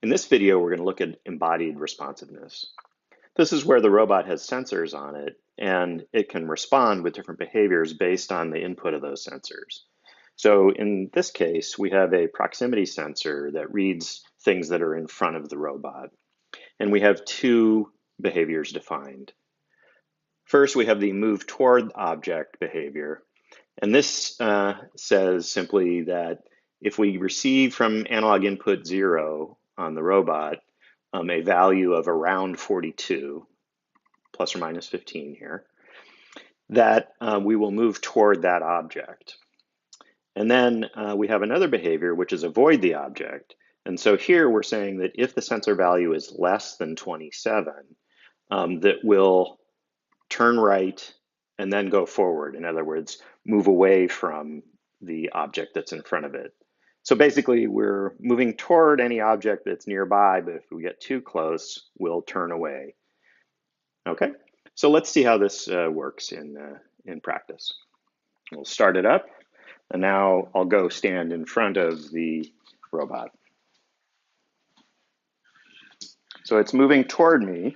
In this video, we're going to look at embodied responsiveness. This is where the robot has sensors on it, and it can respond with different behaviors based on the input of those sensors. So in this case, we have a proximity sensor that reads things that are in front of the robot. And we have two behaviors defined. First, we have the move toward object behavior. And this says simply that if we receive from analog input 0 on the robot a value of around 42, plus or minus 15 here, that we will move toward that object. And then we have another behavior, which is avoid the object. And so here we're saying that if the sensor value is less than 27, that will turn right and then go forward. In other words, move away from the object that's in front of it. So basically, we're moving toward any object that's nearby, but if we get too close, we'll turn away. Okay, so let's see how this works in practice. We'll start it up, and now I'll go stand in front of the robot. So it's moving toward me,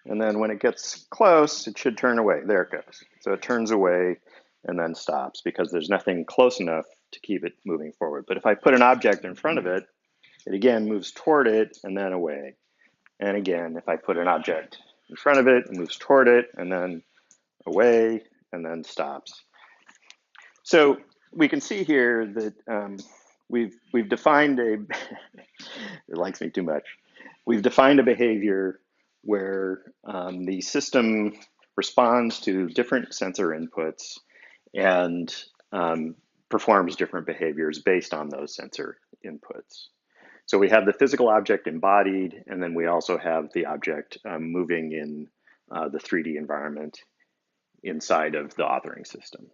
and then when it gets close, it should turn away. There it goes. So it turns away and then stops because there's nothing close enough to keep it moving forward. But if I put an object in front of it, it again moves toward it and then away. And again, if I put an object in front of it, it moves toward it and then away and then stops. So we can see here that we've defined a, it likes me too much. We've defined a behavior where the system responds to different sensor inputs and performs different behaviors based on those sensor inputs. So we have the physical object embodied, and then we also have the object moving in the 3D environment inside of the authoring system.